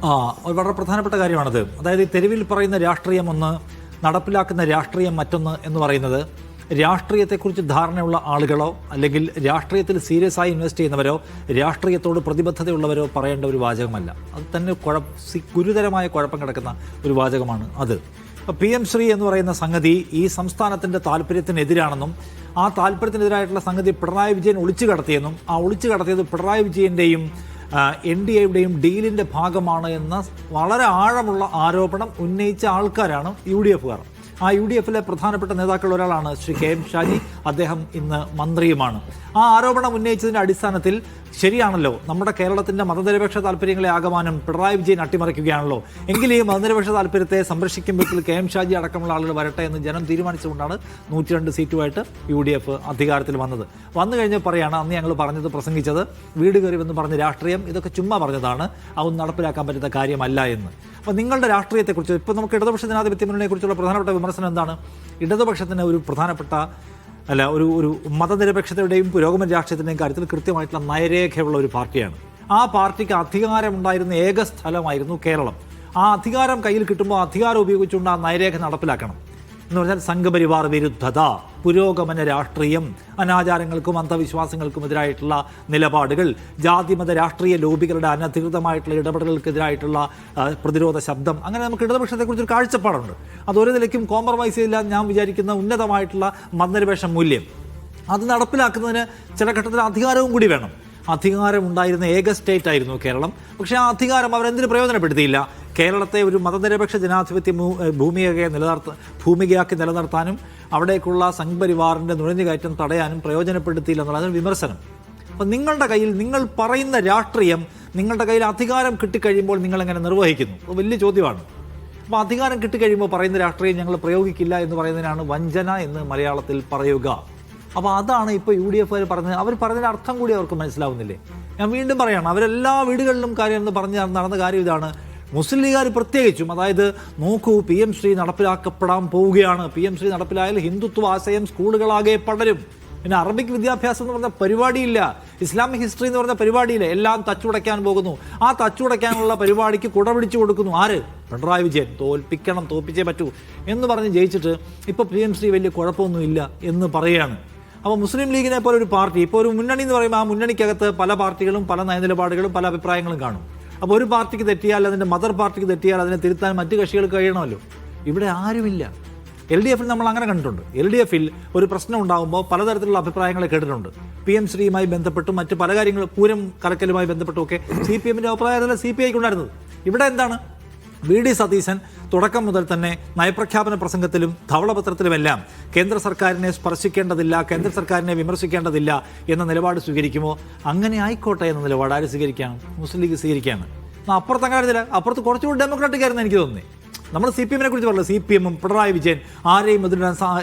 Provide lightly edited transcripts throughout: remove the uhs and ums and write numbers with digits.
വളരെ പ്രധാനപ്പെട്ട കാര്യമാണത്. അതായത് തെരുവിൽ പറയുന്ന രാഷ്ട്രീയം ഒന്ന്, നടപ്പിലാക്കുന്ന രാഷ്ട്രീയം മറ്റൊന്ന് എന്ന് പറയുന്നത് രാഷ്ട്രീയത്തെക്കുറിച്ച് ധാരണയുള്ള ആളുകളോ അല്ലെങ്കിൽ രാഷ്ട്രീയത്തിൽ സീരിയസ് ആയി ഇൻവെസ്റ്റ് ചെയ്യുന്നവരോ രാഷ്ട്രീയത്തോട് പ്രതിബദ്ധതയുള്ളവരോ പറയേണ്ട ഒരു വാചകമല്ല. അത് തന്നെ ഗുരുതരമായ കുഴപ്പം കിടക്കുന്ന ഒരു വാചകമാണ് അത്. PM ശ്രീ എന്ന് പറയുന്ന സംഗതി ഈ സംസ്ഥാനത്തിൻ്റെ താല്പര്യത്തിനെതിരാണെന്നും ആ താല്പര്യത്തിനെതിരായിട്ടുള്ള സംഗതി പിണറായി വിജയൻ ഒളിച്ചു കടത്തിയെന്നും ആ ഒളിച്ചു കടത്തിയത് പിണറായി വിജയൻ്റെയും NDAയുടെയും ഡീലിൻ്റെ ഭാഗമാണ് എന്ന വളരെ ആഴമുള്ള ആരോപണം ഉന്നയിച്ച ആൾക്കാരാണ് UDFകാർ. ആ UDFിലെ പ്രധാനപ്പെട്ട നേതാക്കളിൽ ഒരാളാണ് ശ്രീ KM ഷാജി. അദ്ദേഹം ഇന്ന് മന്ത്രിയുമാണ്. ആ ആരോപണം ഉന്നയിച്ചതിൻ്റെ അടിസ്ഥാനത്തിൽ ശരിയാണല്ലോ, നമ്മുടെ കേരളത്തിൻ്റെ മതനിരപേക്ഷ താല്പര്യങ്ങളെ ആകമാനം പിണറായി വിജയൻ അട്ടിമറിക്കുകയാണല്ലോ, എങ്കിൽ ഈ മതനിരപേക്ഷ താല്പര്യത്തെ സംരക്ഷിക്കും വിധത്തിൽ KM ഷാജി അടക്കമുള്ള ആളുകൾ വരട്ടെ എന്ന് ജനം തീരുമാനിച്ചുകൊണ്ടാണ് 102 സീറ്റുമായിട്ട് UDF അധികാരത്തിൽ വന്നത്. വന്നു കഴിഞ്ഞ് പറയാണ്, അന്ന് ഞങ്ങൾ പ്രസംഗിച്ചത് വീട് കയറിവെന്ന് പറഞ്ഞ രാഷ്ട്രീയം ഇതൊക്കെ ചുമ്മാ പറഞ്ഞതാണ്, അതൊന്നും നടപ്പിലാക്കാൻ പറ്റുന്ന കാര്യമല്ല എന്ന്. അപ്പോൾ നിങ്ങളുടെ രാഷ്ട്രീയത്തെക്കുറിച്ച് ഇപ്പോൾ നമുക്ക് ഇടതുപക്ഷ ജനാധിപത്യ മുന്നണിയെക്കുറിച്ചുള്ള പ്രധാനപ്പെട്ട വിമർശനം എന്താണ്? ഇടതുപക്ഷത്തിന് ഒരു പ്രധാനപ്പെട്ട ഒരു മതനിരപേക്ഷതയുടെയും പുരോഗമന രാഷ്ട്രീയത്തിൻ്റെയും കാര്യത്തിൽ കൃത്യമായിട്ടുള്ള നയരേഖയുള്ള ഒരു പാർട്ടിയാണ്. ആ പാർട്ടിക്ക് അധികാരമുണ്ടായിരുന്ന ഏക സ്ഥലമായിരുന്നു കേരളം. ആ അധികാരം കയ്യിൽ കിട്ടുമ്പോൾ അധികാരം ഉപയോഗിച്ചുകൊണ്ട് ആ നയരേഖ നടപ്പിലാക്കണം എന്ന് പറഞ്ഞാൽ സംഘപരിവാർ വിരുദ്ധത, പുരോഗമന രാഷ്ട്രീയം, അനാചാരങ്ങൾക്കും അന്ധവിശ്വാസങ്ങൾക്കും എതിരായിട്ടുള്ള നിലപാടുകൾ, ജാതിമത രാഷ്ട്രീയ ലോബികളുടെ അനധികൃതമായിട്ടുള്ള ഇടപെടലുകൾക്കെതിരായിട്ടുള്ള പ്രതിരോധ ശബ്ദം, അങ്ങനെ നമുക്ക് ഇടതുപക്ഷത്തെക്കുറിച്ചൊരു കാഴ്ചപ്പാടുണ്ട്. അതൊരു നിലയ്ക്കും കോംപ്രമൈസ് ചെയ്യില്ല ഞാൻ വിചാരിക്കുന്ന ഉന്നതമായിട്ടുള്ള മതനിരപേക്ഷ മൂല്യം. അത് നടപ്പിലാക്കുന്നതിന് ചില ഘട്ടത്തിൽ അധികാരവും കൂടി വേണം. അധികാരം ഉണ്ടായിരുന്ന ഏക സ്റ്റേറ്റ് ആയിരുന്നു കേരളം. പക്ഷേ ആ അധികാരം അവരെന്തിനു പ്രയോജനപ്പെടുത്തിയില്ല? കേരളത്തെ ഒരു മതനിരപേക്ഷ ജനാധിപത്യ ഭൂമികയാക്കി നിലനിർത്താനും അവിടേക്കുള്ള സംഘപരിവാറിൻ്റെ നുഴഞ്ഞുകയറ്റം തടയാനും പ്രയോജനപ്പെടുത്തിയില്ല എന്നുള്ളതാണ് വിമർശനം. അപ്പം നിങ്ങളുടെ കയ്യിൽ നിങ്ങൾ പറയുന്ന രാഷ്ട്രീയം നിങ്ങളുടെ കയ്യിൽ അധികാരം കിട്ടിക്കഴിയുമ്പോൾ നിങ്ങളെങ്ങനെ നിർവഹിക്കുന്നു? വലിയ ചോദ്യമാണ്. അപ്പോൾ അധികാരം കിട്ടിക്കഴിയുമ്പോൾ പറയുന്ന രാഷ്ട്രീയം ഞങ്ങൾ പ്രയോഗിക്കില്ല എന്ന് പറയുന്നതിനാണ് വഞ്ചന എന്ന് മലയാളത്തിൽ പറയുക. അപ്പോൾ അതാണ് ഇപ്പോൾ UDFകാർ പറഞ്ഞത്. അവർ പറഞ്ഞതിൻ്റെ അർത്ഥം കൂടി അവർക്ക് മനസ്സിലാവുന്നില്ലേ? ഞാൻ വീണ്ടും പറയണം, അവരെല്ലാ വീടുകളിലും കാര്യം എന്ന് പറഞ്ഞ് നടന്ന കാര്യം ഇതാണ്. മുസ്ലിം ലീഗുകാർ പ്രത്യേകിച്ചും, അതായത് നോക്കൂ, PM ശ്രീ നടപ്പിലാക്കപ്പെടാൻ പോവുകയാണ്, PM ശ്രീ നടപ്പിലായാൽ ഹിന്ദുത്വ ആശയം സ്കൂളുകളാകെ പടരും, പിന്നെ അറബിക് വിദ്യാഭ്യാസം എന്ന് പറഞ്ഞ പരിപാടിയില്ല, ഇസ്ലാമിക് ഹിസ്റ്ററി എന്ന് പറഞ്ഞ പരിപാടിയില്ല, എല്ലാം തച്ചുടയ്ക്കാൻ പോകുന്നു. ആ തച്ചുടയ്ക്കാനുള്ള പരിപാടിക്ക് കുടപിടിച്ചു കൊടുക്കുന്നു ആര്? പിണറായി വിജയൻ. തോൽപ്പിച്ചേ പറ്റൂ എന്ന് പറഞ്ഞ് ജയിച്ചിട്ട് ഇപ്പോൾ PM ശ്രീ വലിയ കുഴപ്പമൊന്നുമില്ല എന്ന് പറയുകയാണ്. അപ്പോൾ മുസ്ലിം ലീഗിനെ പോലെ ഒരു പാർട്ടി, ഇപ്പോൾ ഒരു മുന്നണി എന്ന് പറയുമ്പോൾ ആ മുന്നണിക്കകത്ത് പല പാർട്ടികളും പല നയനിലപാടുകളും പല അഭിപ്രായങ്ങളും കാണും. അപ്പോൾ ഒരു പാർട്ടിക്ക് തെറ്റിയാൽ, അതിൻ്റെ മദർ പാർട്ടിക്ക് തെറ്റിയാൽ അതിനെ തിരുത്താൻ മറ്റു കക്ഷികൾക്ക് കഴിയണമല്ലോ. ഇവിടെ ആരുമില്ല. LDFിൽ നമ്മൾ അങ്ങനെ കണ്ടിട്ടുണ്ട്. LDFിൽ ഒരു പ്രശ്നം ഉണ്ടാകുമ്പോൾ പലതരത്തിലുള്ള അഭിപ്രായങ്ങളെ കേട്ടിട്ടുണ്ട്. PM ശ്രീയുമായി ബന്ധപ്പെട്ടും മറ്റ് പല കാര്യങ്ങളും, പൂരം കലക്കലുമായി ബന്ധപ്പെട്ടുമൊക്കെ CPMൻ്റെ അഭിപ്രായമല്ല CPIക്ക് ഉണ്ടായിരുന്നത്. ഇവിടെ എന്താണ്? VD സതീശൻ തുടക്കം മുതൽ തന്നെ നയപ്രഖ്യാപന പ്രസംഗത്തിലും ധവളപത്രത്തിലുമെല്ലാം കേന്ദ്ര സർക്കാരിനെ സ്പർശിക്കേണ്ടതില്ല, കേന്ദ്ര സർക്കാരിനെ വിമർശിക്കേണ്ടതില്ല എന്ന നിലപാട് സ്വീകരിക്കുമോ? അങ്ങനെ ആയിക്കോട്ടെ എന്ന നിലപാട് ആര് സ്വീകരിക്കുകയാണ്? മുസ്ലിം ലീഗ് സ്വീകരിക്കുകയാണ്. അപ്പുറത്ത് അങ്ങനെ അപ്പുറത്ത് കുറച്ചുകൂടി ഡെമോക്രാറ്റിക് ആയിരുന്നു എനിക്ക് തോന്നുന്നത്. നമ്മൾ CPMനെ കുറിച്ച് പറഞ്ഞത് CPMും പിണറായി വിജയൻ ആരെയും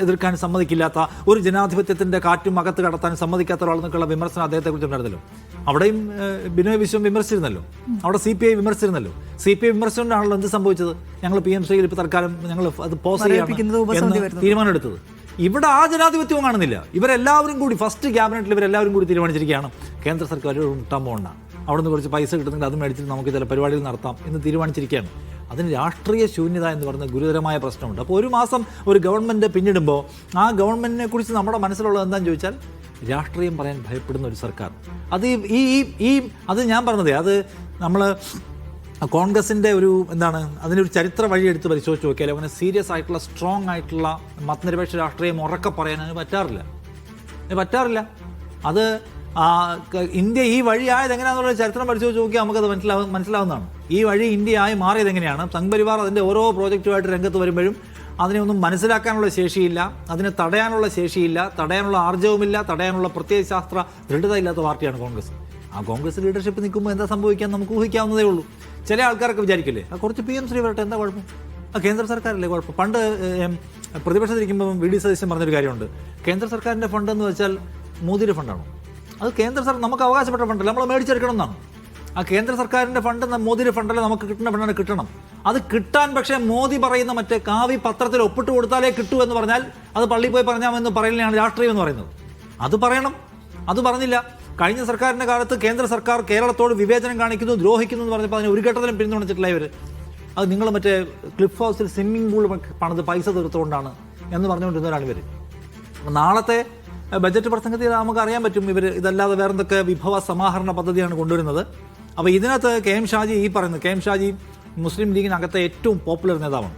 എതിർക്കാൻ സമ്മതിക്കില്ലാത്ത, ഒരു ജനാധിപത്യത്തിൻ്റെ കാറ്റും അകത്ത് കടത്താൻ സമ്മതിക്കാത്ത ഒരാളെന്നൊക്കെയുള്ള വിമർശനം അദ്ദേഹത്തെക്കുറിച്ച് ഉണ്ടായിരുന്നല്ലോ. അവിടെയും ബിനോയ് വിശ്വം വിമർശിച്ചിരുന്നല്ലോ, അവിടെ CPI വിമർശിച്ചിരുന്നല്ലോ. CPI വിമർശനമാണല്ലോ എന്ത് സംഭവിച്ചത്? ഞങ്ങൾ PM ശ്രീയിൽ ഇപ്പോൾ തൽക്കാലം ഞങ്ങൾ അത് പോസ് ചെയ്യാൻ തീരുമാനമെടുത്തത്. ഇവിടെ ആ ജനാധിപത്യവും കാണുന്നില്ല. ഇവരെല്ലാവരും കൂടി ഫസ്റ്റ് ക്യാബിനറ്റിൽ ഇവരെല്ലാവരും കൂടി തീരുമാനിച്ചിരിക്കുകയാണ് കേന്ദ്ര സർക്കാർ മുട്ടാൻ പോകണ്ട, അവിടെ നിന്ന് കുറച്ച് പൈസ കിട്ടുന്നെങ്കിൽ അത് മേടിച്ചിട്ട് നമുക്ക് ചില പരിപാടികൾ നടത്താം എന്ന് തീരുമാനിച്ചിരിക്കുകയാണ്. അതിന് രാഷ്ട്രീയ ശൂന്യത എന്ന് പറയുന്ന ഗുരുതരമായ പ്രശ്നമുണ്ട്. അപ്പോൾ ഒരു മാസം ഒരു ഗവൺമെൻറ് പിന്നിടുമ്പോൾ ആ ഗവൺമെൻറ്റിനെ കുറിച്ച് നമ്മുടെ മനസ്സിലുള്ളത് എന്താണെന്ന് ചോദിച്ചാൽ രാഷ്ട്രീയം പറയാൻ ഭയപ്പെടുന്ന ഒരു സർക്കാർ. അത് അത് ഞാൻ പറഞ്ഞതേ, അത് നമ്മൾ കോൺഗ്രസിൻ്റെ അതിനൊരു ചരിത്ര വഴി എടുത്ത് പരിശോധിച്ച് നോക്കിയാൽ അങ്ങനെ സീരിയസ് ആയിട്ടുള്ള സ്ട്രോങ് ആയിട്ടുള്ള മതനിരപേക്ഷ രാഷ്ട്രീയം ഉറക്കെ പറയാൻ അതിന് പറ്റാറില്ല. അത് ഇന്ത്യ ഈ വഴിയായത് എങ്ങനെയാണെന്നുള്ള ചരിത്രം പരിശോധിച്ച് നോക്കിയാൽ നമുക്കത് മനസ്സിലാവുന്നതാണ്. ഈ വഴി ഇന്ത്യയായി മാറിയത് എങ്ങനെയാണ്? സംഘപരിവാർ അതിൻ്റെ ഓരോ പ്രോജക്റ്റുമായിട്ട് രംഗത്ത് വരുമ്പോഴും അതിനെ ഒന്നും മനസ്സിലാക്കാനുള്ള ശേഷിയില്ല, അതിനെ തടയാനുള്ള ശേഷിയില്ല, തടയാനുള്ള ആർജവുമില്ല, തടയാനുള്ള പ്രത്യയശാസ്ത്ര ദൃഢത ഇല്ലാത്ത പാർട്ടിയാണ് കോൺഗ്രസ്. ആ കോൺഗ്രസ് ലീഡർഷിപ്പ് നിൽക്കുമ്പോൾ എന്താ സംഭവിക്കാൻ നമുക്ക് ഊഹിക്കാവുന്നതേ ഉള്ളൂ. ചില ആൾക്കാരൊക്കെ വിചാരിക്കില്ലേ, കുറച്ച് PM ശ്രീ വരട്ടെ, എന്താ കുഴപ്പം? കേന്ദ്ര സർക്കാരല്ലേ കുഴപ്പം? പണ്ട് പ്രതിപക്ഷത്തിരിക്കുമ്പോൾ VD സതീശൻ പറഞ്ഞൊരു കാര്യമുണ്ട്, കേന്ദ്ര സർക്കാരിൻ്റെ ഫണ്ട് എന്ന് വെച്ചാൽ മോദിയുടെ ഫണ്ടാണോ? അത് കേന്ദ്ര സർക്കാർ നമുക്ക് അവകാശപ്പെട്ട ഫണ്ടല്ല, നമ്മൾ മേടിച്ചെടുക്കണം എന്നാണ്. ആ കേന്ദ്ര സർക്കാരിൻ്റെ ഫണ്ട് മോദിയുടെ ഫണ്ടല്ല, നമുക്ക് കിട്ടുന്ന ഫണ്ടാണ് കിട്ടണം. അത് കിട്ടാൻ പക്ഷേ മോദി പറയുന്ന മറ്റേ കാവി പത്രത്തിൽ ഒപ്പിട്ട് കൊടുത്താലേ കിട്ടൂ എന്ന് പറഞ്ഞാൽ അത് പള്ളിയിൽ പോയി പറഞ്ഞാമെന്ന് പറയലാണ് രാഷ്ട്രീയം എന്ന് പറയുന്നത്. അത് പറയണം, അത് പറഞ്ഞില്ല. കഴിഞ്ഞ സർക്കാരിൻ്റെ കാലത്ത് കേന്ദ്ര സർക്കാർ കേരളത്തോട് വിവേചനം കാണിക്കുന്നു, ദ്രോഹിക്കുന്നു എന്ന് പറഞ്ഞപ്പോൾ അതിന് ഒരു ഘട്ടത്തിലും പിന്തുണച്ചിട്ടില്ല ഇവർ. അത് നിങ്ങൾ മറ്റേ ക്ലിഫ് ഹൗസിൽ സ്വിമ്മിംഗ് പൂൾ പണിത് പൈസ തീർത്തുകൊണ്ടാണ് എന്ന് പറഞ്ഞുകൊണ്ടിരുന്നവരാണ് ഇവർ. അപ്പോൾ നാളത്തെ ബജറ്റ് പ്രസംഗത്തിൽ നമുക്ക് അറിയാൻ പറ്റും ഇവർ ഇതല്ലാതെ വേറെന്തൊക്കെ വിഭവ സമാഹരണ പദ്ധതിയാണ് കൊണ്ടുവരുന്നത്. അപ്പോൾ ഇതിനകത്ത് കെ എം ഷാജി മുസ്ലിം ലീഗിനകത്തെ ഏറ്റവും പോപ്പുലർ നേതാവാണ്.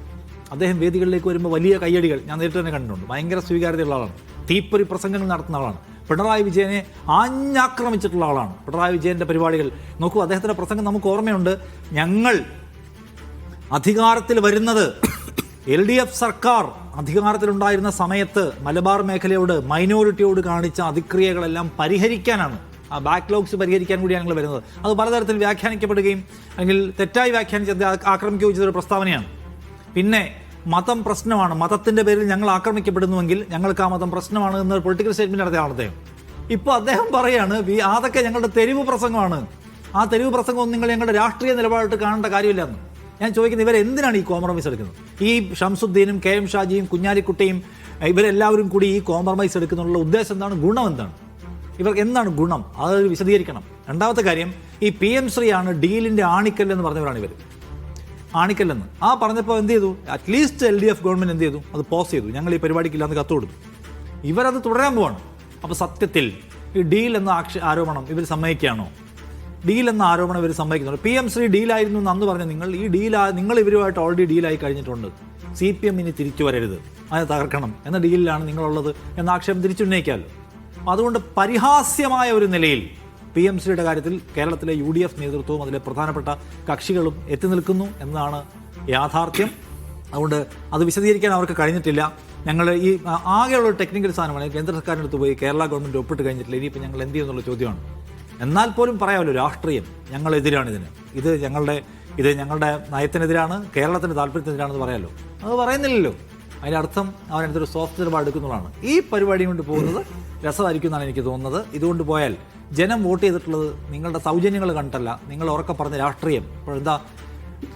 അദ്ദേഹം വേദികളിലേക്ക് വരുമ്പോൾ വലിയ കയ്യടികൾ ഞാൻ നേരിട്ട് തന്നെ കണ്ടിട്ടുണ്ട്. ഭയങ്കര സ്വീകാര്യതയുള്ള ആളാണ്. തീപ്പൊരി പ്രസംഗങ്ങൾ നടത്തുന്ന ആളാണ്. പിണറായി വിജയനെ ആഞ്ഞാക്രമിച്ചിട്ടുള്ള ആളാണ്. പിണറായി വിജയൻ്റെ പരിപാടികൾ നോക്കൂ, അദ്ദേഹത്തിൻ്റെ പ്രസംഗം നമുക്ക് ഓർമ്മയുണ്ട്. ഞങ്ങൾ അധികാരത്തിൽ വരുന്നത് LDF സർക്കാർ അധികാരത്തിലുണ്ടായിരുന്ന സമയത്ത് മലബാർ മേഖലയോട് മൈനോറിറ്റിയോട് കാണിച്ച അതിക്രിയകളെല്ലാം പരിഹരിക്കാനാണ്, ആ ബാക്ക്ലോഗ്സ് പരിഹരിക്കാൻ കൂടിയാണ് ഞങ്ങൾ വരുന്നത്. അത് പലതരത്തിൽ വ്യാഖ്യാനിക്കപ്പെടുകയും അല്ലെങ്കിൽ തെറ്റായി വ്യാഖ്യാനിച്ച് ആക്രമിക്കുകയും ചെയ്തൊരു പ്രസ്താവനയാണ്. പിന്നെ മതം പ്രശ്നമാണ്, മതത്തിൻ്റെ പേരിൽ ഞങ്ങൾ ആക്രമിക്കപ്പെടുന്നുവെങ്കിൽ ഞങ്ങൾക്ക് ആ മതം പ്രശ്നമാണ് എന്നൊരു പൊളിറ്റിക്കൽ സ്റ്റേറ്റ്മെൻറ്റ് നടത്തിയാണ് അദ്ദേഹം. ഇപ്പോൾ അദ്ദേഹം പറയാണ് അതൊക്കെ ഞങ്ങളുടെ തെരുവ് പ്രസംഗമാണ്, ആ തെരുവ് പ്രസംഗം നിങ്ങൾ ഞങ്ങളുടെ രാഷ്ട്രീയ നിലപാടായിട്ട് കാണേണ്ട കാര്യമില്ലെന്ന്. ഞാൻ ചോദിക്കുന്നത്, ഇവരെന്തിനാണ് ഈ കോംപ്രമൈസ് എടുക്കുന്നത്? ഈ ഷംസുദ്ദീനും കെ എം ഷാജിയും കുഞ്ഞാലിക്കുട്ടിയും ഇവരെല്ലാവരും കൂടി ഈ കോംപ്രമൈസ് എടുക്കുന്നുള്ള ഉദ്ദേശം എന്താണ്? ഗുണം എന്താണ്? ഇവർക്ക് എന്താണ് ഗുണം? അത് വിശദീകരിക്കണം. രണ്ടാമത്തെ കാര്യം, ഈ PM ശ്രീയാണ് ഡീലിൻ്റെ ആണിക്കല്ലെന്ന് പറഞ്ഞവരാണ് ഇവർ. ആണിക്കല്ലെന്ന് പറഞ്ഞപ്പോൾ എന്ത് ചെയ്തു? അറ്റ്ലീസ്റ്റ് LDF ഗവൺമെൻറ് എന്ത് ചെയ്തു? അത് പോസ് ചെയ്തു. ഞങ്ങൾ ഈ പരിപാടിക്കില്ലാന്ന് കത്ത് കൊടുത്തു. ഇവരത് തുടരാൻ പോവാണ്. അപ്പോൾ സത്യത്തിൽ ഈ ഡീൽ എന്ന ആരോപണം ഇവർ സമ്മതിക്കുകയാണോ? ഡീൽ എന്ന ആരോപണം ഇവർ സമ്മതിക്കുന്നുണ്ട്. PM ശ്രീ ഡീലായിരുന്നു എന്ന് അന്ന് പറഞ്ഞ നിങ്ങൾ ഇവരുമായിട്ട് ഓൾറെഡി ഡീലായി കഴിഞ്ഞിട്ടുണ്ട്. CPM ഇനി തിരിച്ചു വരരുത്, അത് തകർക്കണം എന്ന ഡീലിലാണ് നിങ്ങളുള്ളത് എന്ന ആക്ഷേപം തിരിച്ചുന്നയിക്കാമല്ലോ. അതുകൊണ്ട് പരിഹാസ്യമായ ഒരു നിലയിൽ PM ശ്രീയുടെ കാര്യത്തിൽ കേരളത്തിലെ UDF നേതൃത്വവും അതിലെ പ്രധാനപ്പെട്ട കക്ഷികളും എത്തി നിൽക്കുന്നു എന്നതാണ് യാഥാർത്ഥ്യം. അതുകൊണ്ട് അത് വിശദീകരിക്കാൻ അവർക്ക് കഴിഞ്ഞിട്ടില്ല. ഞങ്ങൾ ഈ ആകെയുള്ള ടെക്നിക്കൽ സാധനമാണ്. കേന്ദ്ര സർക്കാരിൻ്റെ അടുത്ത് പോയി കേരള ഗവൺമെൻറ് ഒപ്പിട്ട് കഴിഞ്ഞിട്ടില്ല. ഇനിയിപ്പോൾ ഞങ്ങൾ എന്ത് ചെയ്യുന്നുള്ള ചോദ്യമാണ്. എന്നാൽ പോലും പറയാമല്ലോ, രാഷ്ട്രീയം ഞങ്ങളെതിരാണ് ഇതിന്, ഇത് ഞങ്ങളുടെ നയത്തിനെതിരാണ്, കേരളത്തിൻ്റെ താല്പര്യത്തിനെതിരാണെന്ന് പറയാമല്ലോ. അത് പറയുന്നില്ലല്ലോ. അതിൻ്റെ അർത്ഥം അവനടുത്തൊരു സോഫ്റ്റ് നിലപാട് എടുക്കുന്നതാണ്. ഈ പരിപാടി കൊണ്ട് പോകുന്നത് രസമായിരിക്കും എന്നാണ് എനിക്ക് തോന്നുന്നത്. ഇതുകൊണ്ട് പോയാൽ ജനം വോട്ട് ചെയ്തിട്ടുള്ളത് നിങ്ങളുടെ സൗജന്യങ്ങൾ കണ്ടല്ല, നിങ്ങൾ ഉറക്കെ പറഞ്ഞ രാഷ്ട്രീയം. ഇപ്പോഴെന്താ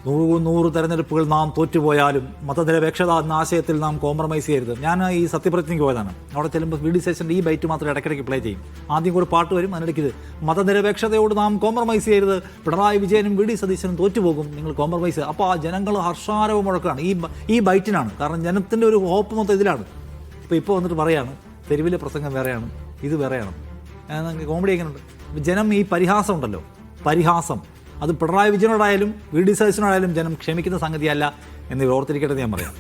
100 തെരഞ്ഞെടുപ്പുകൾ നാം തോറ്റുപോയാലും മതനിരപേക്ഷത എന്ന ആശയത്തിൽ നാം കോംപ്രമൈസ് ചെയ്യരുത്. ഞാൻ ഈ സത്യപ്രതിജ്ഞയ്ക്ക് പോയതാണ്. അവിടെ ചെല്ലുമ്പോൾ VD സതീശൻ്റെ ഈ ബൈറ്റ് മാത്രം ഇടയ്ക്കിടയ്ക്ക് പ്ലേ ചെയ്യും. ആദ്യം ഒരു പാട്ട് വരും, അതിനിടയ്ക്ക് മതനിരപേക്ഷതയോട് നാം കോംപ്രമൈസ് ചെയ്യരുത്, പിണറായി വിജയനും VD സതീശനും തോറ്റുപോകും, നിങ്ങൾ കോംപ്രമൈസ് ചെയ്യുക. അപ്പോൾ ആ ജനങ്ങൾ ഹർഷാരവം മുഴക്കാണ് ഈ ബൈറ്റിനാണ്. കാരണം ജനത്തിൻ്റെ ഒരു ഹോപ്പ് മൊത്തം ഇതിലാണ്. ഇപ്പോൾ വന്നിട്ട് പറയാണ് തെരുവിലെ പ്രസംഗം വേറെയാണ്, ഇത് വേറെയാണ്. കോമഡി എങ്ങനെയുണ്ട്? ജനം ഈ പരിഹാസം ഉണ്ടല്ലോ, പരിഹാസം അത് പിണറായി വിജയനോടായാലും VD സതീശനോടായാലും ജനം ക്ഷമിക്കുന്ന സംഗതിയല്ല എന്ന് ഓർത്തിരിക്കട്ടെ ഞാൻ പറയാം.